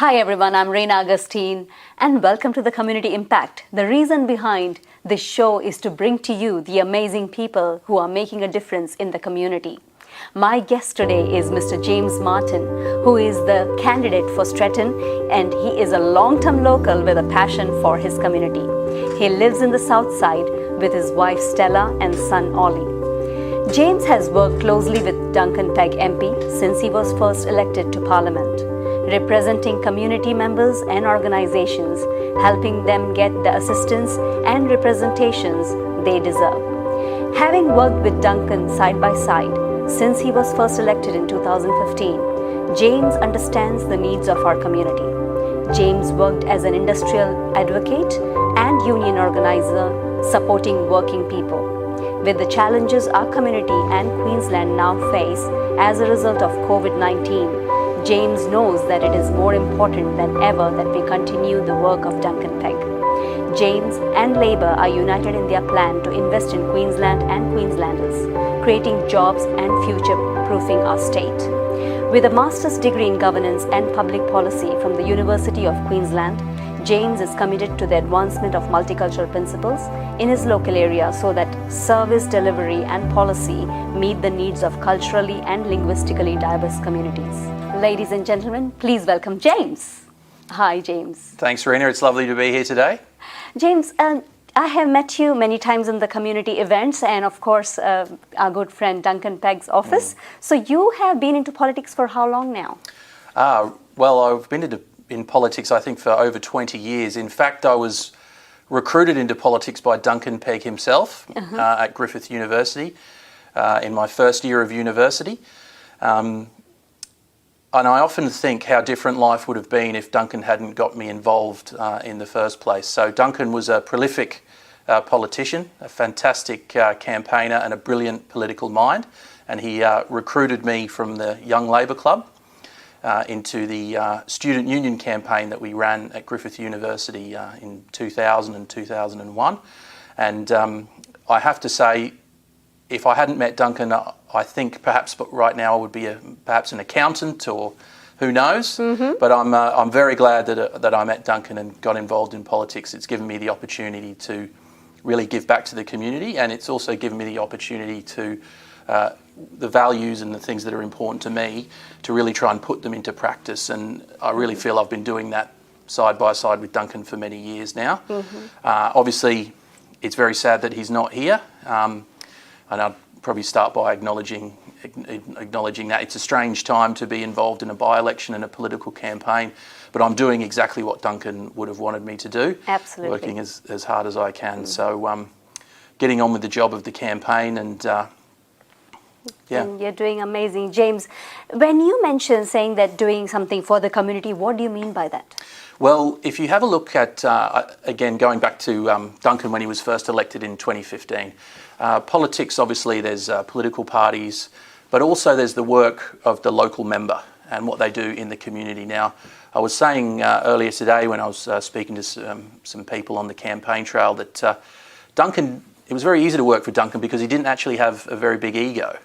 Hi everyone, I'm Reena Augustine and welcome to the Community Impact. The reason behind this show is to bring to you the amazing people who are making a difference in the community. My guest today is Mr. James Martin, who is the candidate for Stretton, and he is a long-term local with a passion for his community. He lives in the South Side with his wife Stella and son Ollie. James has worked closely with Duncan Pegg MP since he was first elected to Parliament, representing community members and organizations, helping them get the assistance and representations they deserve. Having worked with Duncan side by side since he was first elected in 2015, James understands the needs of our community. James worked as an industrial advocate and union organizer supporting working people. With the challenges our community and Queensland now face as a result of COVID-19, James knows that it is more important than ever that we continue the work of Duncan Pegg. James and Labour are united in their plan to invest in Queensland and Queenslanders, creating jobs and future-proofing our state. With a master's degree in governance and public policy from the University of Queensland, James is committed to the advancement of multicultural principles in his local area so that service delivery and policy meet the needs of culturally and linguistically diverse communities. Ladies and gentlemen, please welcome James. Hi, James. Thanks, Reena. It's lovely to be here today. James, I have met you many times in the community events and, of course, our good friend Duncan Pegg's office. So you have been into politics for how long now? Well, I've been in politics, I think, for over 20 years. In fact, I was recruited into politics by Duncan Pegg himself at Griffith University in my first year of university. And I often think how different life would have been if Duncan hadn't got me involved in the first place. So Duncan was a prolific politician, a fantastic campaigner and a brilliant political mind. And he recruited me from the Young Labour Club into the student union campaign that we ran at Griffith University in 2000 and 2001. And I have to say, if I hadn't met Duncan, I think perhaps right now I would be perhaps an accountant or who knows. But I'm very glad that I met Duncan and got involved in politics. It's given me the opportunity to really give back to the community, and it's also given me the opportunity to the values and the things that are important to me to really try and put them into practice. And I really feel I've been doing that side by side with Duncan for many years now. Obviously, it's very sad that he's not here. And I'd probably start by acknowledging that it's a strange time to be involved in a by-election and a political campaign, but I'm doing exactly what Duncan would have wanted me to do. Absolutely. Working as hard as I can. So getting on with the job of the campaign and yeah. And you're doing amazing. James, when you mention saying that doing something for the community, what do you mean by that? Well, if you have a look at, again, going back to Duncan when he was first elected in 2015, politics, obviously, there's political parties, but also there's the work of the local member and what they do in the community. Now, I was saying earlier today when I was speaking to some people on the campaign trail that Duncan, it was very easy to work for Duncan because he didn't actually have a very big ego.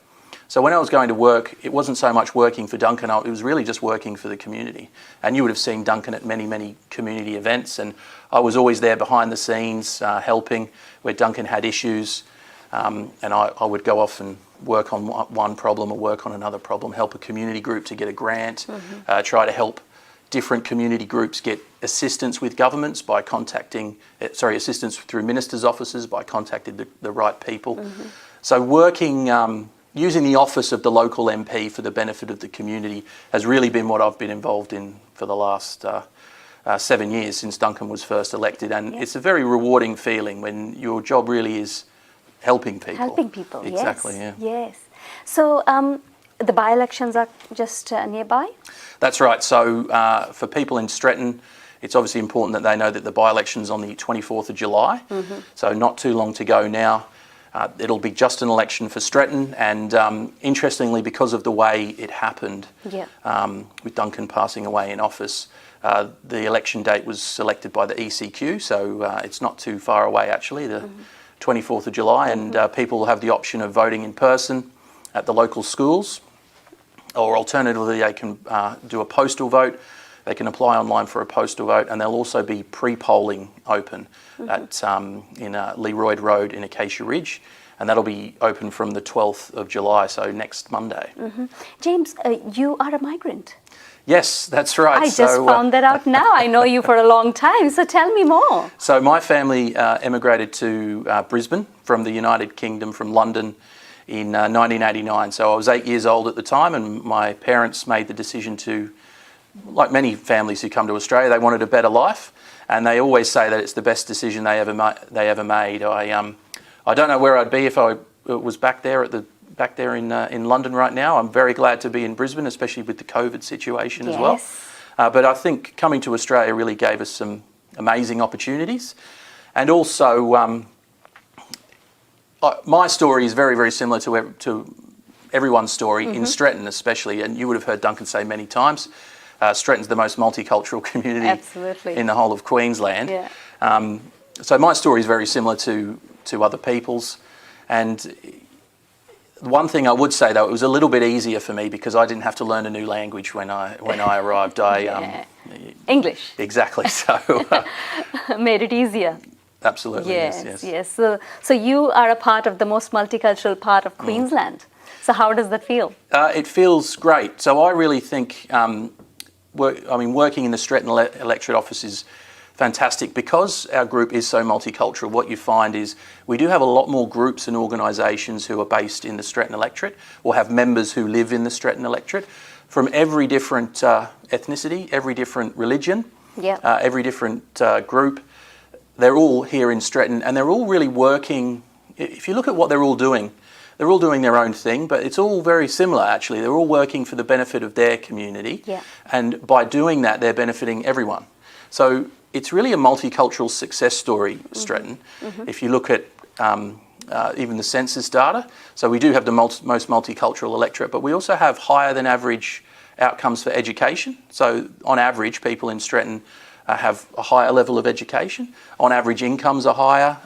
So when I was going to work, it wasn't so much working for Duncan, it was really just working for the community. And you would have seen Duncan at many, many community events, and I was always there behind the scenes helping where Duncan had issues. And I would go off and work on one problem or work on another problem, help a community group to get a grant, try to help different community groups get assistance with governments by contacting, assistance through ministers' offices by contacting the right people. So working, using the office of the local MP for the benefit of the community has really been what I've been involved in for the last 7 years since Duncan was first elected. And it's a very rewarding feeling when your job really is helping people. Helping people, exactly, yes. Yeah. Yes. So the by-elections are just nearby? That's right. So for people in Stretton, it's obviously important that they know that the by-election's on the 24th of July. So not too long to go now. It'll be just an election for Stretton, and interestingly, because of the way it happened, with Duncan passing away in office, the election date was selected by the ECQ, so it's not too far away actually, the 24th of July, and people will have the option of voting in person at the local schools, or alternatively they can do a postal vote They can apply online for a postal vote, and there'll also be pre-polling open at in Leroyd Road in Acacia Ridge, and that'll be open from the 12th of July, so next Monday. James, you are a migrant. Yes, that's right. I just found that out now. I know you for a long time, so tell me more. So my family emigrated to Brisbane from the United Kingdom, from London, in 1989. So I was 8 years old at the time, and my parents made the decision to, like many families who come to Australia, they wanted a better life, and they always say that it's the best decision they ever made. I don't know where I'd be if I was back there in London right now. I'm very glad to be in Brisbane, especially with the COVID situation as well. But I think coming to Australia really gave us some amazing opportunities. And also, my story is very, very similar to everyone's story, in Stretton especially, and you would have heard Duncan say many times, Stretton's the most multicultural community in the whole of Queensland. So my story is very similar to other people's. And one thing I would say, though, it was a little bit easier for me because I didn't have to learn a new language when I arrived. English. Exactly. So made it easier. Absolutely. Yes. So you are a part of the most multicultural part of Queensland. So how does that feel? It feels great. So I really think, working in the Stretton electorate office is fantastic because our group is so multicultural. What you find is we do have a lot more groups and organisations who are based in the Stretton electorate or have members who live in the Stretton electorate from every different ethnicity, every different religion, every different group. They're all here in Stretton, and they're all really working. If you look at what they're all doing their own thing, but it's all very similar actually. They're all working for the benefit of their community, and by doing that they're benefiting everyone. So it's really a multicultural success story, Stretton. If you look at even the census data, so we do have the most multicultural electorate, but we also have higher than average outcomes for education. So on average, people in Stretton have a higher level of education. On average, incomes are higher.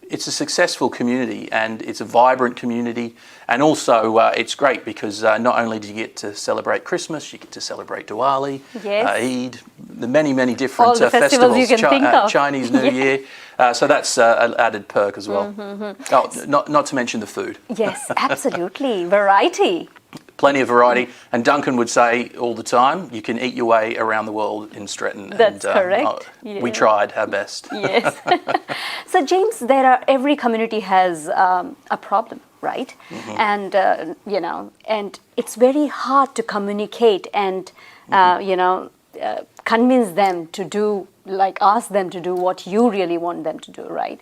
It's a successful community, and it's a vibrant community, and also it's great because not only do you get to celebrate Christmas, you get to celebrate Diwali, Eid, the many different festivals you can think of. Chinese New Year. So that's an added perk as well. Not to mention the food. Yes, absolutely. Variety. Plenty of variety. And Duncan would say all the time, you can eat your way around the world in Stretton. That's correct. We tried our best. Yes. So James, every community has a problem, right? And, and it's very hard to communicate and, convince them to do, ask them to do what you really want them to do, right?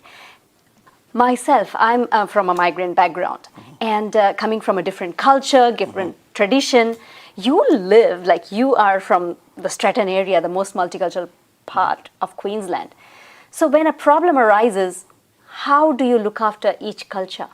Myself, I'm from a migrant background, and coming from a different culture, different tradition. You live, you are from the Stretton area, the most multicultural part of Queensland. So when a problem arises, how do you look after each culture?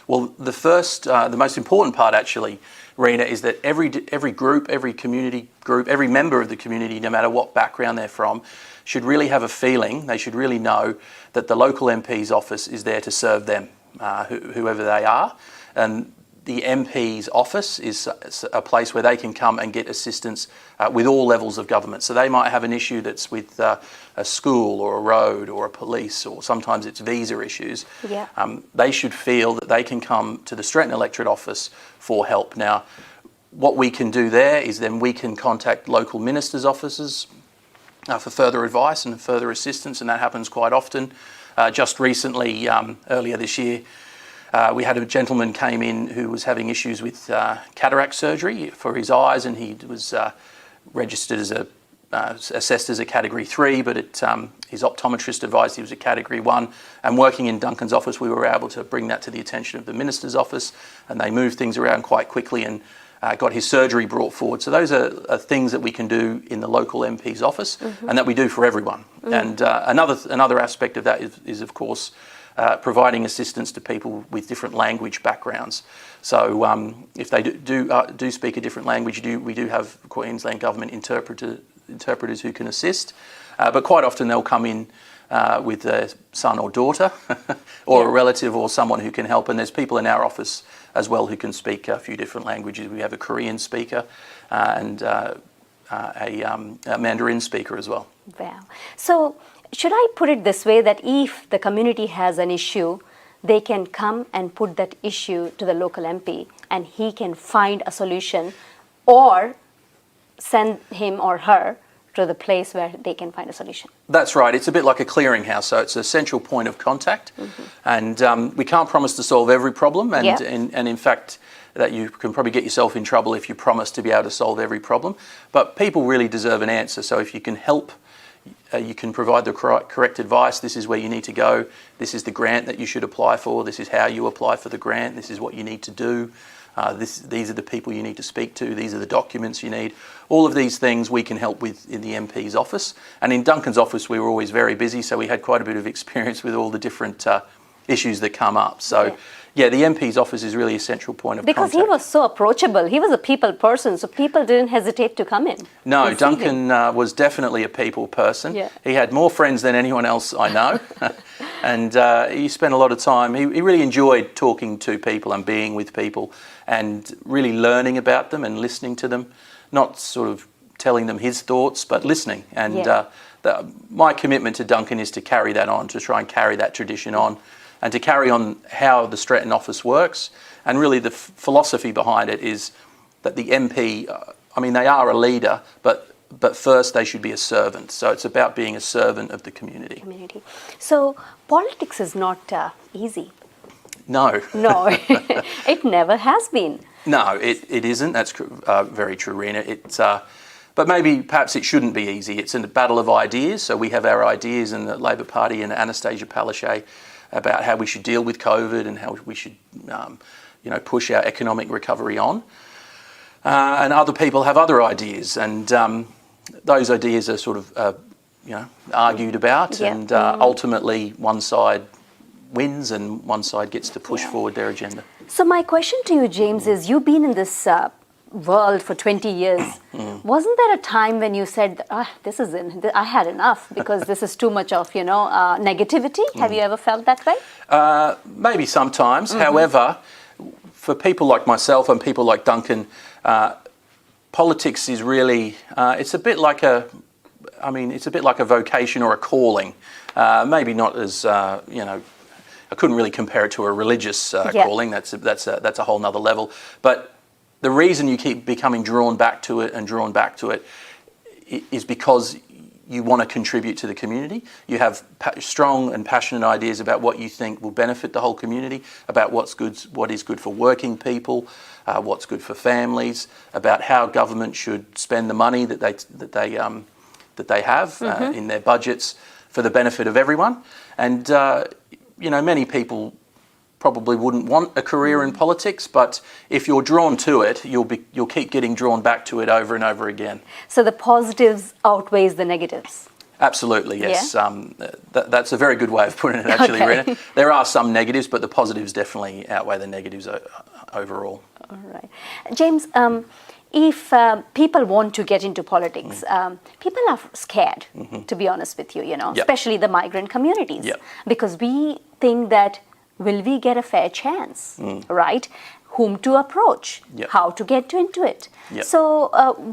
Well, the most important part actually, Reena, is that every group, every community group, every member of the community, no matter what background they're from, should really have a feeling, they should really know that the local MP's office is there to serve them, whoever they are. And the MP's office is a place where they can come and get assistance with all levels of government. So they might have an issue that's with a school or a road or a police, or sometimes it's visa issues. They should feel that they can come to the Stretton electorate office for help. Now, what we can do there is then we can contact local ministers' offices for further advice and further assistance, and that happens quite often. Just recently, earlier this year, we had a gentleman came in who was having issues with cataract surgery for his eyes, and he was registered as assessed as a Category 3, but his optometrist advised he was a Category 1. And working in Duncan's office, we were able to bring that to the attention of the Minister's office, and they moved things around quite quickly and got his surgery brought forward. So those are things that we can do in the local MP's office, and that we do for everyone. And another aspect of that is of course, providing assistance to people with different language backgrounds. So if they do speak a different language, we do have Queensland Government interpreters who can assist. But quite often they'll come in with their son or daughter or a relative or someone who can help. And there's people in our office as well who can speak a few different languages. We have a Korean speaker and a Mandarin speaker as well. Wow. So should I put it this way, that if the community has an issue, they can come and put that issue to the local MP and he can find a solution, or send him or her to the place where they can find a solution? That's right. It's a bit like a clearinghouse, so it's a central point of contact. And we can't promise to solve every problem, and in fact, that you can probably get yourself in trouble if you promise to be able to solve every problem. But people really deserve an answer, so if you can help, you can provide the correct advice. This is where you need to go. This is the grant that you should apply for. This is how you apply for the grant. This is what you need to do. These are the people you need to speak to. These are the documents you need. All of these things we can help with in the MP's office. And in Duncan's office, we were always very busy, so we had quite a bit of experience with all the different issues that come up. So, yeah, the MP's office is really a central point of contact. Because he was so approachable. He was a people person, so people didn't hesitate to come in. No, Duncan was definitely a people person. Yeah. He had more friends than anyone else I know. And he spent a lot of time. He really enjoyed talking to people and being with people and really learning about them and listening to them, not sort of telling them his thoughts, but listening. And my commitment to Duncan is to carry that on, to try and carry that tradition on, and to carry on how the Stretton office works. And really the philosophy behind it is that the MP, they are a leader, but first they should be a servant. So it's about being a servant of the community. So politics is not easy. No. No, it never has been. No, it isn't. That's very true, Reena. But maybe perhaps it shouldn't be easy. It's a battle of ideas. So we have our ideas in the Labor Party and Anastasia Palaszczuk about how we should deal with COVID and how we should push our economic recovery on. And other people have other ideas, and those ideas are sort of argued about, and ultimately one side wins and one side gets to push forward their agenda. So my question to you, James, is you've been in this world for 20 years. Wasn't there a time when you said, I had enough because this is too much of, negativity? Have you ever felt that way? Maybe sometimes. However, for people like myself and people like Duncan, politics is really, it's a bit like a vocation or a calling. Maybe not as, I couldn't really compare it to a religious calling. That's a whole nother level. But the reason you keep becoming drawn back to it is because you want to contribute to the community. You have strong and passionate ideas about what you think will benefit the whole community, about what is good for working people, what's good for families, about how government should spend the money that they have in their budgets for the benefit of everyone. And many people probably wouldn't want a career in politics, but if you're drawn to it, you'll keep getting drawn back to it over and over again. So the positives outweighs the negatives? Absolutely, yes. That's a very good way of putting it, actually, Reena. There are some negatives, but the positives definitely outweigh the negatives overall. All right. James, if people want to get into politics, people are scared, to be honest with you, especially the migrant communities, because we think that, will we get a fair chance, right? Whom to approach, how to get into it. So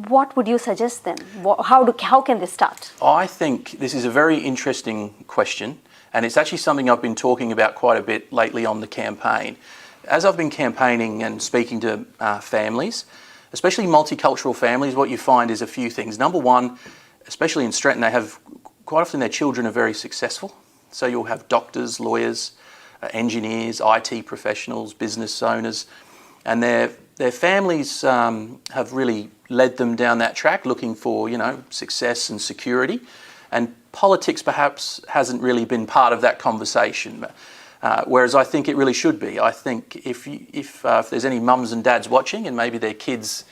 what would you suggest them? How can they start? I think this is a very interesting question, and it's actually something I've been talking about quite a bit lately on the campaign. As I've been campaigning and speaking to families, especially multicultural families, what you find is a few things. Number one, especially in Stretton, quite often their children are very successful. So you'll have doctors, lawyers, engineers, IT professionals, business owners, and their families have really led them down that track, looking for success and security. And politics perhaps hasn't really been part of that conversation, whereas I think it really should be. I think if there's any mums and dads watching, and maybe their kids,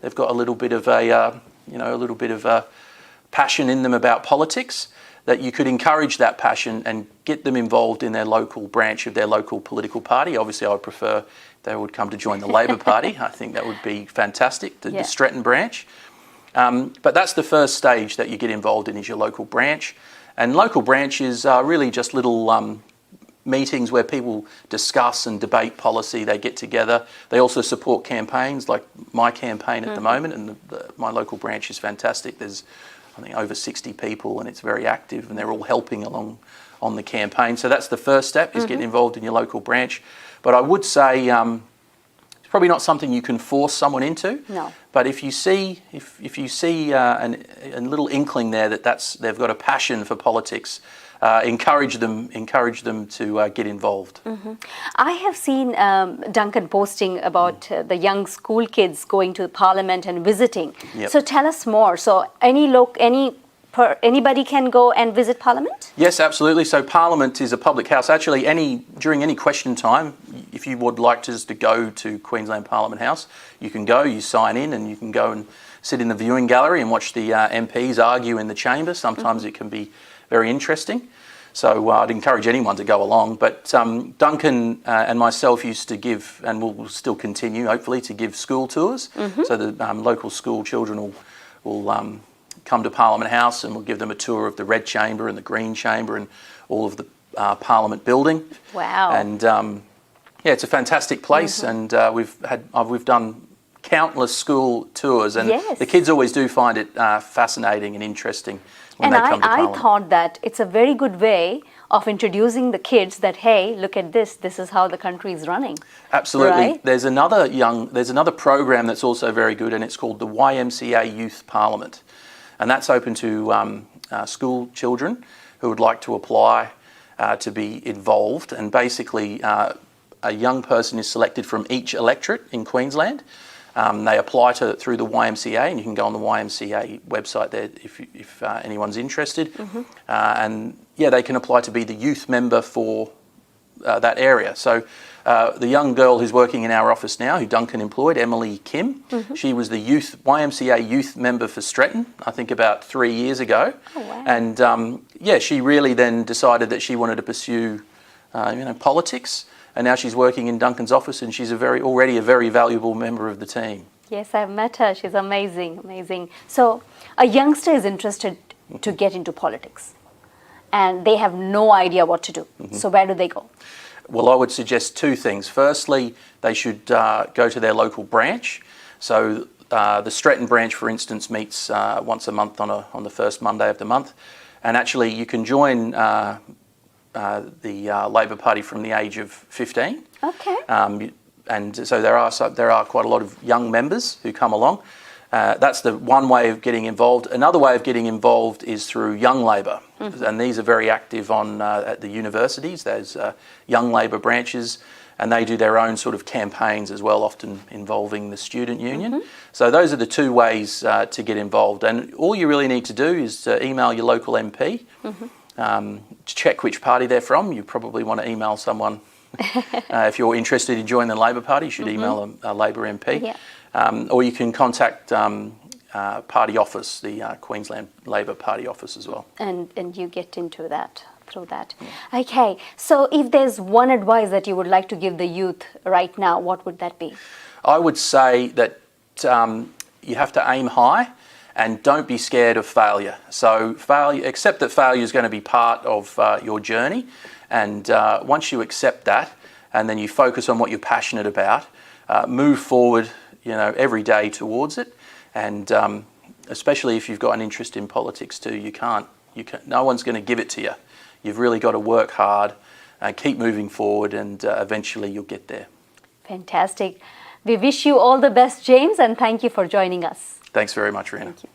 they've got a little bit of a passion in them about politics, that you could encourage that passion and get them involved in their local branch of their local political party. Obviously, I would prefer they would come to join the Labor Party. I think that would be fantastic, the Stretton branch. But that's the first stage that you get involved in, is your local branch. And local branches are really just little meetings where people discuss and debate policy. They get together. They also support campaigns like my campaign at the moment, and my local branch is fantastic. There's, I think, over 60 people, and it's very active, and they're all helping along on the campaign. So that's the first step, is getting involved in your local branch. But I would say it's probably not something you can force someone into. No. But if you see a little inkling there that they've got a passion for politics, encourage them to get involved. I have seen Duncan posting about the young school kids going to Parliament and visiting. Yep. So tell us more. So anybody can go and visit Parliament? Yes, absolutely. So Parliament is a public house. Actually, during any question time, if you would like to go to Queensland Parliament House, you can go, you sign in, and you can go and sit in the viewing gallery and watch the MPs argue in the chamber. Sometimes it can be very interesting. So I'd encourage anyone to go along. But Duncan and myself used to give, and will still continue, hopefully, to give school tours. So the local school children will come to Parliament House, and we'll give them a tour of the Red Chamber and the Green Chamber and all of the Parliament building. Wow. And yeah, it's a fantastic place, and we've done countless school tours, and Yes. the kids always do find it fascinating and interesting when they come to Parliament. I thought that it's a very good way of introducing the kids that, hey, look at this is how the country is running. Absolutely. Right? There's another program that's also very good, and it's called the YMCA Youth Parliament. And that's open to school children who would like to apply to be involved. And basically, a young person is selected from each electorate in Queensland. They apply through the YMCA, and you can go on the YMCA website there if anyone's interested. And yeah, they can apply to be the youth member for that area. So the young girl who's working in our office now, who Duncan employed, Emily Kim, she was the YMCA youth member for Stretton, I think about 3 years ago. Oh, wow. And yeah, she really then decided that she wanted to pursue politics. And now she's working in Duncan's office, and she's already a very valuable member of the team. Yes, I've met her. She's amazing, amazing. So a youngster is interested to get into politics, and they have no idea what to do. So where do they go? Well, I would suggest two things. Firstly, they should go to their local branch. So the Stretton branch, for instance, meets once a month on the first Monday of the month. And actually, you can join the Labor Party from the age of 15. Okay. And so there are quite a lot of young members who come along. That's the one way of getting involved. Another way of getting involved is through Young Labor, and these are very active at the universities. There's Young Labor branches, and they do their own sort of campaigns as well, often involving the student union. So those are the two ways to get involved. And all you really need to do is to email your local MP, to check which party they're from. You probably want to email someone. If you're interested in joining the Labor Party, you should email a Labor MP. Yeah. Or you can contact party office, the Queensland Labor Party office as well. And you get into that through that. Yeah. Okay, so if there's one advice that you would like to give the youth right now, what would that be? I would say that you have to aim high and don't be scared of failure. So accept that failure is going to be part of your journey. And once you accept that, and then you focus on what you're passionate about, move forward, every day towards it. And especially if you've got an interest in politics too, no one's going to give it to you. You've really got to work hard and keep moving forward, and eventually you'll get there. Fantastic. We wish you all the best, James, and thank you for joining us. Thanks very much, Reena. Thank you.